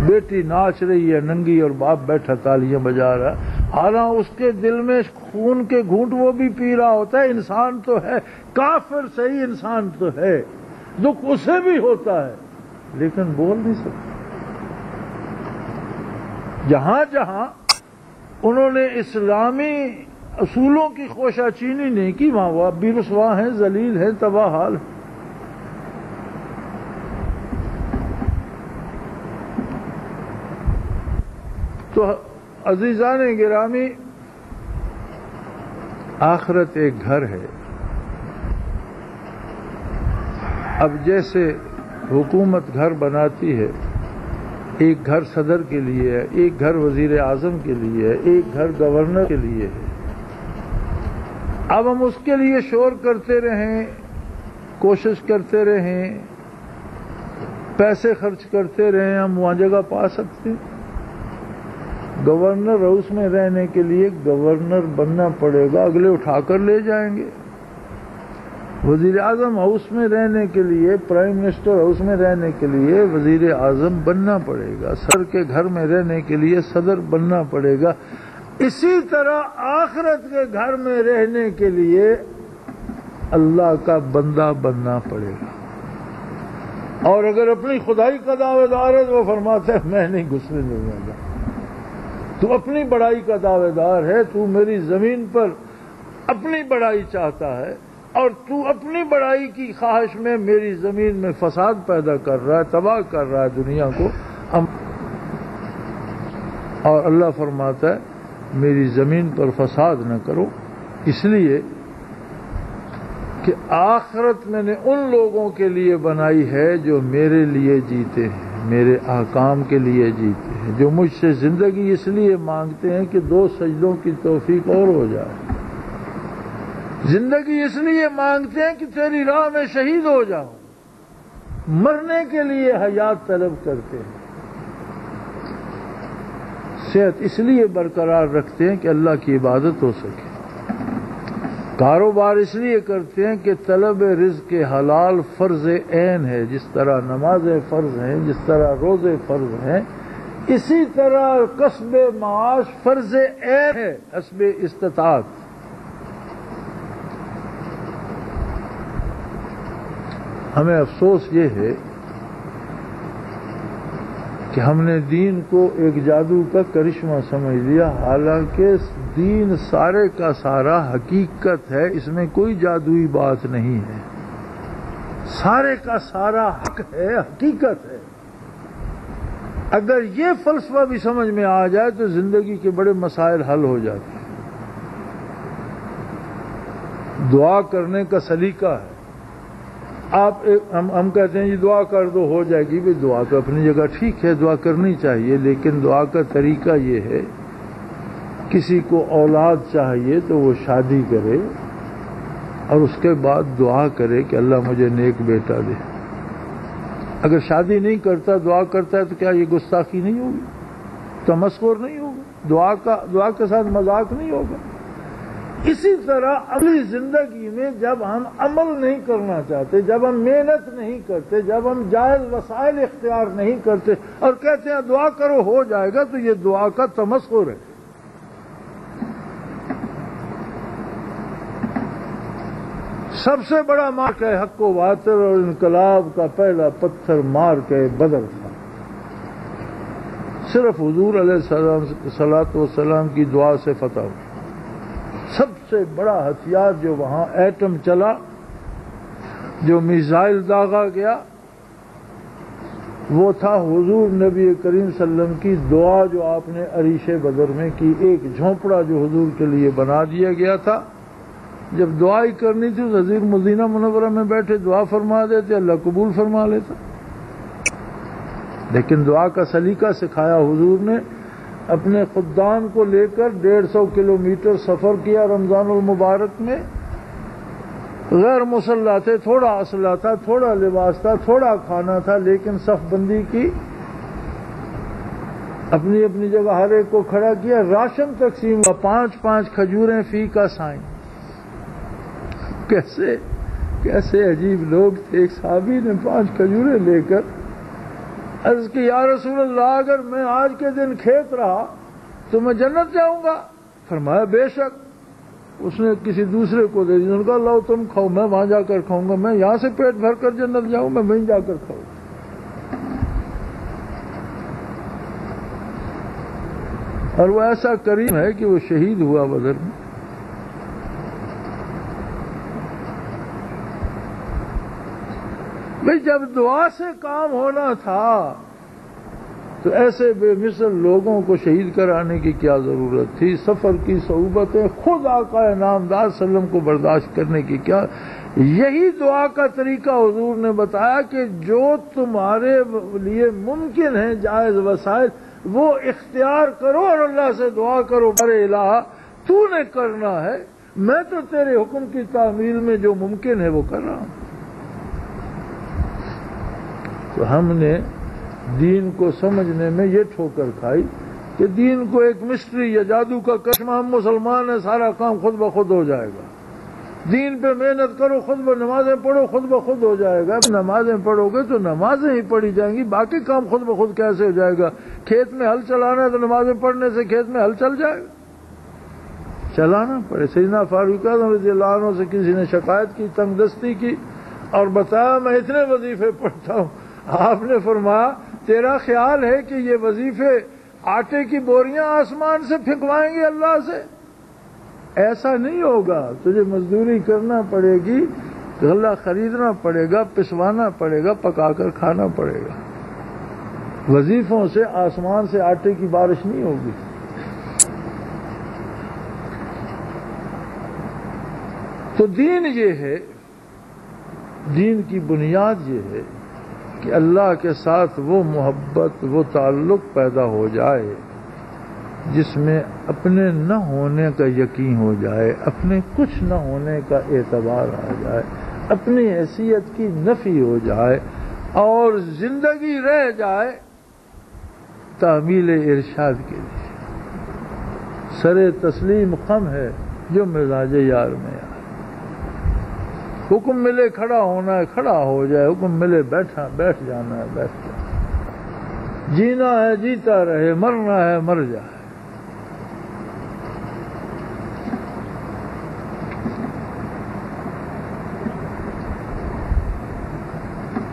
بیٹی ناچ رہی ہے ننگی اور باپ بیٹھا تالیاں بجا رہا ہے، حالانکہ اس کے دل میں خون کے گھونٹ وہ بھی پی رہا ہوتا ہے۔ انسان تو ہے، کافر صحیح انسان تو ہے، دکھ اسے بھی ہوتا ہے لیکن بول نہیں سکتا۔ جہاں جہاں انہوں نے اسلامی اصولوں کی خوشہ چینی نہیں کی، ماں باپ بھی رسوا ہیں، ذلیل ہیں، تباہ حال ہیں۔ تو عزیزان گرامی، آخرت ایک گھر ہے۔ اب جیسے حکومت گھر بناتی ہے، ایک گھر صدر کے لیے ہے، ایک گھر وزیر اعظم کے لیے ہے، ایک گھر گورنر کے لیے ہے۔ اب ہم اس کے لیے شور کرتے رہیں، کوشش کرتے رہیں، پیسے خرچ کرتے رہیں، ہم وہاں جگہ پا سکتے ہیں؟ گورنر ہاؤس میں رہنے کے لیے گورنر بننا پڑے گا، اگلے اٹھا کر لے جائیں گے۔ وزیر اعظم ہاؤس میں رہنے کے لیے، پرائم منسٹر ہاؤس میں رہنے کے لیے وزیر اعظم بننا پڑے گا، صدر کے گھر میں رہنے کے لیے صدر بننا پڑے گا۔ اسی طرح آخرت کے گھر میں رہنے کے لیے اللہ کا بندہ بننا پڑے گا۔ اور اگر اپنی خدائی کا دعوے دار ہے تو وہ فرماتا ہے میں نہیں گھسنے دوں گا۔ تو اپنی بڑائی کا دعوے دار ہے، تو میری زمین پر اپنی بڑائی چاہتا ہے، اور تو اپنی بڑائی کی خواہش میں میری زمین میں فساد پیدا کر رہا ہے، تباہ کر رہا ہے دنیا کو۔ اور اللہ فرماتا ہے میری زمین پر فساد نہ کرو، اس لیے کہ آخرت میں نے ان لوگوں کے لیے بنائی ہے جو میرے لیے جیتے ہیں، میرے احکام کے لیے جیتے ہیں، جو مجھ سے زندگی اس لیے مانگتے ہیں کہ 2 سجدوں کی توفیق اور ہو جائے، زندگی اس لیے مانگتے ہیں کہ تیری راہ میں شہید ہو جاؤں، مرنے کے لیے حیات طلب کرتے ہیں، صحت اس لیے برقرار رکھتے ہیں کہ اللہ کی عبادت ہو سکے، کاروبار اس لیے کرتے ہیں کہ طلب رزق حلال فرض عین ہے، جس طرح نمازیں فرض ہیں، جس طرح روزے فرض ہیں، اسی طرح کسب معاش فرض عین ہے حسب استطاعت۔ ہمیں افسوس یہ ہے کہ ہم نے دین کو ایک جادو کا کرشمہ سمجھ لیا، حالانکہ دین سارے کا سارا حقیقت ہے، اس میں کوئی جادوئی بات نہیں ہے، سارے کا سارا حق ہے، حقیقت ہے۔ اگر یہ فلسفہ بھی سمجھ میں آ جائے تو زندگی کے بڑے مسائل حل ہو جاتے ہیں۔ دعا کرنے کا سلیقہ ہے، ہم کہتے ہیں یہ دعا کر دو ہو جائے گی، بھی دعا تو اپنی جگہ ٹھیک ہے، دعا کرنی چاہیے، لیکن دعا کا طریقہ یہ ہے، کسی کو اولاد چاہیے تو وہ شادی کرے اور اس کے بعد دعا کرے کہ اللہ مجھے نیک بیٹا دے۔ اگر شادی نہیں کرتا دعا کرتا ہے تو کیا یہ گستاخی نہیں ہوگی، تمسخر نہیں ہوگا، دعا کے ساتھ مذاق نہیں ہوگا؟ اسی طرح اگلی زندگی میں جب ہم عمل نہیں کرنا چاہتے، جب ہم محنت نہیں کرتے، جب ہم جائز وسائل اختیار نہیں کرتے اور کہتے ہیں دعا کرو ہو جائے گا، تو یہ دعا کا تمسخر ہے۔ سب سے بڑا مارکہ حق و باطل اور انقلاب کا پہلا پتھر مارکہ بدر تھا. صرف حضور علیہ الصلوۃ والسلام کی دعا سے فتح ہوئی. سب سے بڑا ہتھیار جو وہاں ایٹم چلا، جو میزائل داغا گیا، وہ تھا حضور نبی کریم صلی اللہ علیہ وسلم کی دعا جو آپ نے عریش بدر میں کی. ایک جھونپڑا جو حضور کے لیے بنا دیا گیا تھا. جب دعا ہی کرنی تھی تو حضور مدینہ منورہ میں بیٹھے دعا فرما دیتے، اللہ قبول فرما لیتا. لیکن دعا کا سلیقہ سکھایا حضور نے. اپنے خدام کو لے کر 150 کلومیٹر سفر کیا رمضان المبارک میں. غیر مسلح تھے، تھوڑا اسلحہ تھا، تھوڑا لباس تھا، تھوڑا کھانا تھا، لیکن صف بندی کی، اپنی اپنی جگہ ہر ایک کو کھڑا کیا. راشن تقسیم ہوا، 5 کھجوریں فی کا سائن. کیسے عجیب لوگ تھے. ایک صحابی نے 5 کھجوریں لے کر عرض کی، یا رسول اللہ اگر میں آج کے دن کھیت رہا تو میں جنت جاؤں گا؟ فرمایا بے شک. اس نے کسی دوسرے کو دے دی. انہوں نے کہا لاؤ تم کھاؤ، میں وہاں جا کر کھاؤں گا. میں یہاں سے پیٹ بھر کر جنت جاؤں، میں وہیں جا کر کھاؤں. اور وہ ایسا کریم ہے کہ وہ شہید ہوا بدر میں. بھئی جب دعا سے کام ہونا تھا تو ایسے بے مثل لوگوں کو شہید کرانے کی کیا ضرورت تھی؟ سفر کی صعوبتیں خود آقا نامدار صلی اللہ علیہ وسلم کو برداشت کرنے کی کیا؟ یہی دعا کا طریقہ حضور نے بتایا کہ جو تمہارے لیے ممکن ہے جائز وسائل وہ اختیار کرو اور اللہ سے دعا کرو. ارے الہ تو نے کرنا ہے، میں تو تیرے حکم کی تعمیل میں جو ممکن ہے وہ کر رہا ہوں. تو ہم نے دین کو سمجھنے میں یہ ٹھوکر کھائی کہ دین کو ایک مسٹری یا جادو کا کرشمہ، ہم مسلمان ہیں سارا کام خود بخود ہو جائے گا. دین پہ محنت کرو، خود نمازیں پڑھو، خود بخود ہو جائے گا. نمازیں پڑھو گے تو نمازیں ہی پڑھی جائیں گی، باقی کام خود بخود کیسے ہو جائے گا؟ کھیت میں ہل چلانا ہے تو نمازیں پڑھنے سے کھیت میں ہل چل جائے گا؟ چلانا پڑے. سیدنا فاروق اعظم رضی اللہ عنہ سے کسی نے شکایت کی، تنگ دستی کی اور بتایا میں اتنے وظیفے پڑھتا ہوں. آپ نے فرمایا تیرا خیال ہے کہ یہ وظیفے آٹے کی بوریاں آسمان سے پھینکوائیں گے اللہ سے؟ ایسا نہیں ہوگا. تجھے مزدوری کرنا پڑے گی، غلہ خریدنا پڑے گا، پسوانا پڑے گا، پکا کر کھانا پڑے گا. وظیفوں سے آسمان سے آٹے کی بارش نہیں ہوگی. تو دین یہ ہے، دین کی بنیاد یہ ہے کہ اللہ کے ساتھ وہ محبت، وہ تعلق پیدا ہو جائے جس میں اپنے نہ ہونے کا یقین ہو جائے، اپنے کچھ نہ ہونے کا اعتبار آ جائے، اپنی حیثیت کی نفی ہو جائے اور زندگی رہ جائے تعمیل ارشاد کے لیے. سر تسلیم خم ہے جو مزاج یار میں آئے. حکم ملے کھڑا ہونا ہے کھڑا ہو جائے، حکم ملے بیٹھ جانا ہے بیٹھ جائے. جینا ہے جیتا رہے، مرنا ہے مر جائے.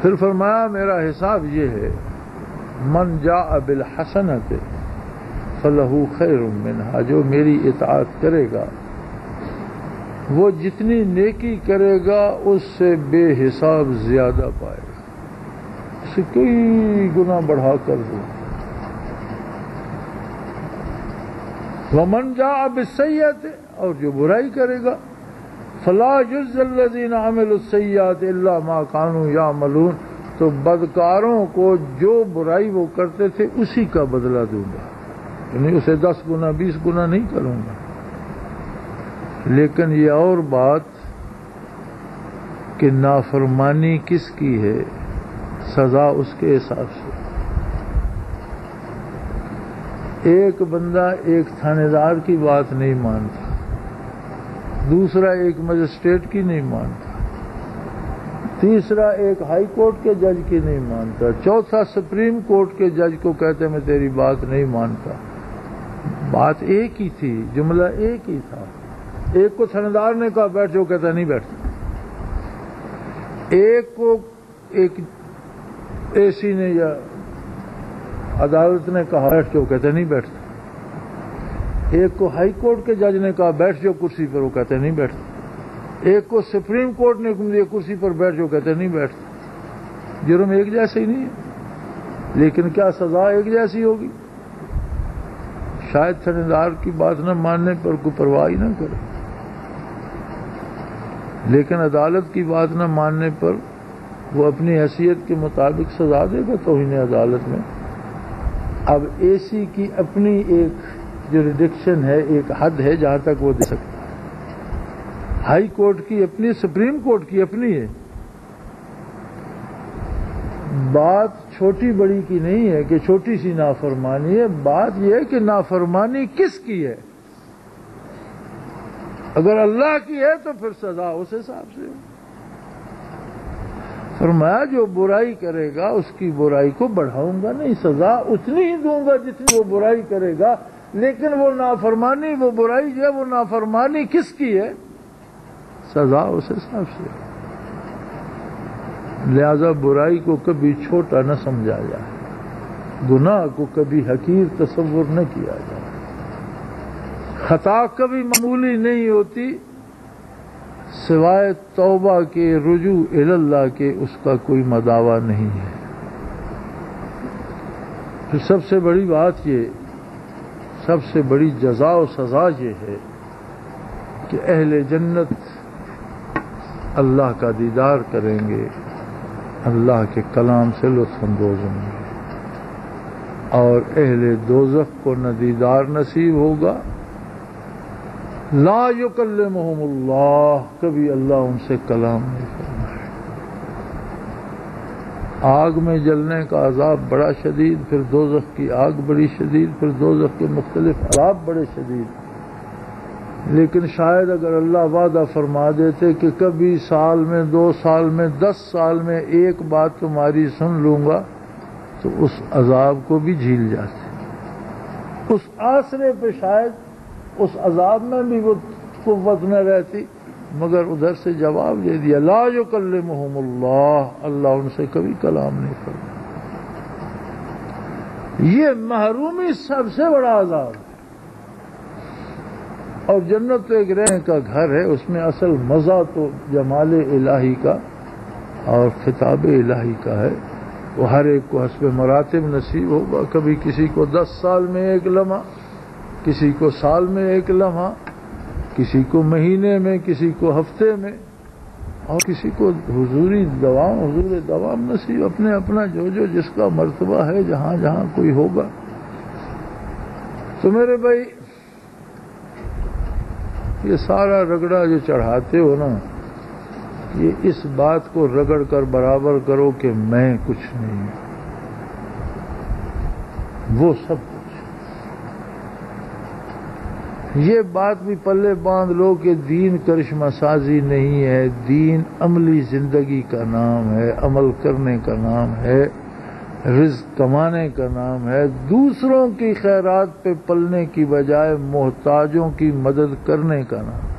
پھر فرمایا میرا حساب یہ ہے، من جاء بالحسنۃ فلہ خیر منہا، جو میری اطاعت کرے گا وہ جتنی نیکی کرے گا اس سے بے حساب زیادہ پائے گا، اسے کوئی گناہ بڑھا کر دو. ومن جاء بالسیئۃ، اور جو برائی کرے گا فلا یجزی الذین عملوا السیئات الا ما کانوا یعملون، تو بدکاروں کو جو برائی وہ کرتے تھے اسی کا بدلہ دوں گا، یعنی اسے 10 گنا 20 گنا نہیں کروں گا. لیکن یہ اور بات کہ نافرمانی کس کی ہے، سزا اس کے حساب سے. ایک بندہ ایک تھانے دار کی بات نہیں مانتا، دوسرا ایک مجسٹریٹ کی نہیں مانتا، تیسرا ایک ہائی کورٹ کے جج کی نہیں مانتا، چوتھا سپریم کورٹ کے جج کو کہتے میں تیری بات نہیں مانتا. بات ایک ہی تھی، جملہ ایک ہی تھا. ایک کو تھانے دار نے کہا بیٹھ جاؤ، کہتا نہیں بیٹھتا. ایک کو ایک ایسی نے یا عدالت نے کہا بیٹھ جو، کہتے نہیں بیٹھتے. ایک کو ہائی کورٹ کے جج نے کہا بیٹھ جو کرسی پر، وہ کہتے نہیں بیٹھتے. ایک کو سپریم کورٹ نے حکم دیا کرسی پر بیٹھ جو، کہتے نہیں بیٹھتے. جرم ایک جیسے ہی نہیں ہے، لیکن کیا سزا ایک جیسی ہوگی؟ شاید تھانے دار کی بات نہ ماننے پر کوئی پرواہ ہی نہ کرے، لیکن عدالت کی بات نہ ماننے پر وہ اپنی حیثیت کے مطابق سزا دے گا توہین عدالت میں. اب اے سی کی اپنی ایک جوریڈکشن ہے، ایک حد ہے جہاں تک وہ دے سکتا ہے. ہائی کورٹ کی اپنی، سپریم کورٹ کی اپنی ہے. بات چھوٹی بڑی کی نہیں ہے کہ چھوٹی سی نافرمانی ہے، بات یہ ہے کہ نافرمانی کس کی ہے. اگر اللہ کی ہے تو پھر سزا اس حساب سے ہو. فرمایا جو برائی کرے گا اس کی برائی کو بڑھاؤں گا نہیں، سزا اتنی ہی دوں گا جتنی وہ برائی کرے گا. لیکن وہ نافرمانی، وہ برائی جو ہے، وہ نافرمانی کس کی ہے، سزا اس حساب سے. لہذا برائی کو کبھی چھوٹا نہ سمجھا جائے، گناہ کو کبھی حقیر تصور نہ کیا جائے. خطا کبھی معمولی نہیں ہوتی، سوائے توبہ کے، رجوع اللہ کے اس کا کوئی مداوع نہیں ہے. پھر سب سے بڑی بات یہ، سب سے بڑی جزا و سزا یہ ہے کہ اہل جنت اللہ کا دیدار کریں گے، اللہ کے کلام سے لطف اندوز ہوں گے، اور اہل دوزخ کو نہ دیدار نصیب ہوگا، لا یکلمہم اللہ، کبھی اللہ ان سے کلام نہیں فرمائے. آگ میں جلنے کا عذاب بڑا شدید، پھر دوزخ کی آگ بڑی شدید، پھر دوزخ کے مختلف عذاب بڑے شدید. لیکن شاید اگر اللہ وعدہ فرما دیتے کہ کبھی سال میں، 2 سال میں، 10 سال میں ایک بات تمہاری سن لوں گا، تو اس عذاب کو بھی جھیل جاتے. اس آسرے پہ شاید اس عذاب میں بھی وہ قوت نہ رہتی، مگر ادھر سے جواب دے دیا لا یکلمہم اللہ، اللہ ان سے کبھی کلام نہیں کرتا. یہ محرومی سب سے بڑا عذاب ہے. اور جنت تو ایک رہنے کا گھر ہے، اس میں اصل مزہ تو جمال الہی کا اور خطاب الہی کا ہے. وہ ہر ایک کو حسب مراتب نصیب ہوگا. کبھی کسی کو 10 سال میں ایک لمحہ، کسی کو سال میں ایک لمحہ، کسی کو مہینے میں، کسی کو ہفتے میں، اور کسی کو حضور دوام نصیب. اپنے اپنا جو جس کا مرتبہ ہے، جہاں جہاں کوئی ہوگا. تو میرے بھائی، یہ سارا رگڑا جو چڑھاتے ہو نا، یہ اس بات کو رگڑ کر برابر کرو کہ میں کچھ نہیں، وہ سب کچھ. یہ بات بھی پلے باندھ لو کہ دین کرشمہ سازی نہیں ہے، دین عملی زندگی کا نام ہے، عمل کرنے کا نام ہے، رزق کمانے کا نام ہے، دوسروں کی خیرات پہ پلنے کی بجائے محتاجوں کی مدد کرنے کا نام ہے.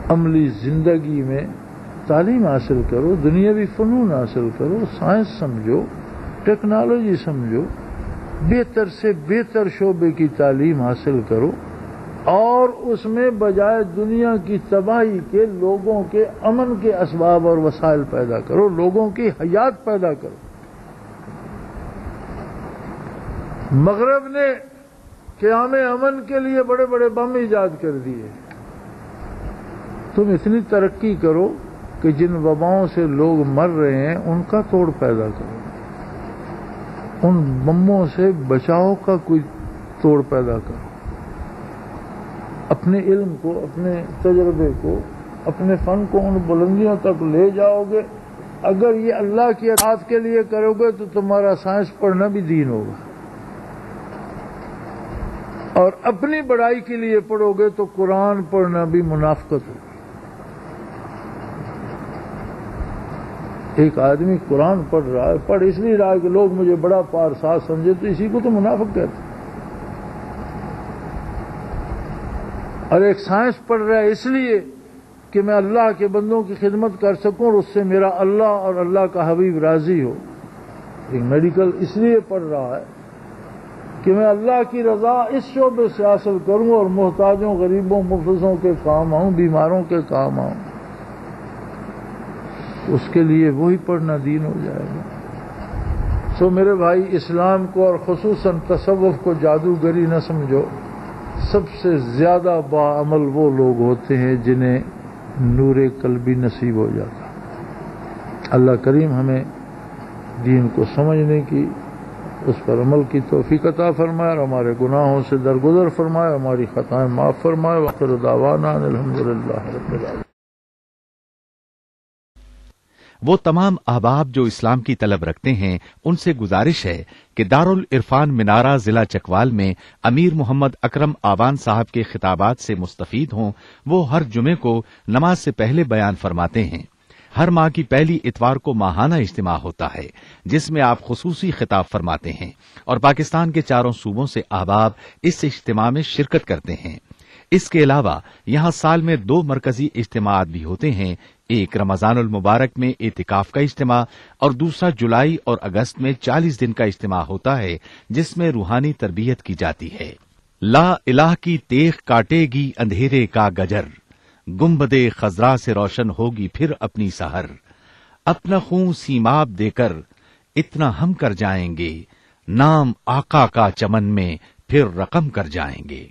عملی زندگی میں تعلیم حاصل کرو، دنیاوی فنون حاصل کرو، سائنس سمجھو، ٹیکنالوجی سمجھو، بہتر سے بہتر شعبے کی تعلیم حاصل کرو، اور اس میں بجائے دنیا کی تباہی کے لوگوں کے امن کے اسباب اور وسائل پیدا کرو، لوگوں کی حیات پیدا کرو. مغرب نے قیام امن کے لیے بڑے بڑے بم ایجاد کر دیے. تم اتنی ترقی کرو کہ جن وباؤں سے لوگ مر رہے ہیں ان کا توڑ پیدا کرو، ان بموں سے بچاؤ کا کوئی توڑ پیدا کرو. اپنے علم کو، اپنے تجربے کو، اپنے فن کو ان بلندیوں تک لے جاؤ گے. اگر یہ اللہ کی اطاعت کے لیے کرو گے تو تمہارا سائنس پڑھنا بھی دین ہوگا، اور اپنی بڑائی کے لیے پڑھو گے تو قرآن پڑھنا بھی منافقت ہوگی. ایک آدمی قرآن پڑھ رہا ہے، پڑھ اس لیے رہا ہے کہ لوگ مجھے بڑا پارساز سمجھے، تو اسی کو تو منافق کہتے ہیں. اور ایک سائنس پڑھ رہا ہے اس لیے کہ میں اللہ کے بندوں کی خدمت کر سکوں اور اس سے میرا اللہ اور اللہ کا حبیب راضی ہو. ایک میڈیکل اس لیے پڑھ رہا ہے کہ میں اللہ کی رضا اس شعبے سے حاصل کروں اور محتاجوں، غریبوں، مفلسوں کے کام آؤں، بیماروں کے کام آؤں. اس کے لیے وہی پڑھنا دین ہو جائے گا. سو میرے بھائی، اسلام کو اور خصوصاً تصوف کو جادوگری نہ سمجھو. سب سے زیادہ باعمل وہ لوگ ہوتے ہیں جنہیں نور قلبی نصیب ہو جاتا. اللہ کریم ہمیں دین کو سمجھنے کی، اس پر عمل کی توفیق عطا فرمائے اور ہمارے گناہوں سے درگزر فرمائے، ہماری خطائیں معاف فرمائے. وآخر دعوانا الحمدللہ رب العالمین. وہ تمام احباب جو اسلام کی طلب رکھتے ہیں ان سے گزارش ہے کہ دارالعرفان منارہ ضلع چکوال میں امیر محمد اکرم آوان صاحب کے خطابات سے مستفید ہوں. وہ ہر جمعے کو نماز سے پہلے بیان فرماتے ہیں. ہر ماہ کی پہلی اتوار کو ماہانہ اجتماع ہوتا ہے جس میں آپ خصوصی خطاب فرماتے ہیں اور پاکستان کے چاروں صوبوں سے احباب اس اجتماع میں شرکت کرتے ہیں. اس کے علاوہ یہاں سال میں 2 مرکزی اجتماعات بھی ہوتے ہیں. ایک رمضان المبارک میں اعتکاف کا اجتماع اور دوسرا جولائی اور اگست میں 40 دن کا اجتماع ہوتا ہے جس میں روحانی تربیت کی جاتی ہے. لا الہ کی تیغ کاٹے گی اندھیرے کا گجر، گنبدے خضرا سے روشن ہوگی پھر اپنی سحر. اپنا خون سیماب دے کر اتنا ہم کر جائیں گے، نام آقا کا چمن میں پھر رقم کر جائیں گے.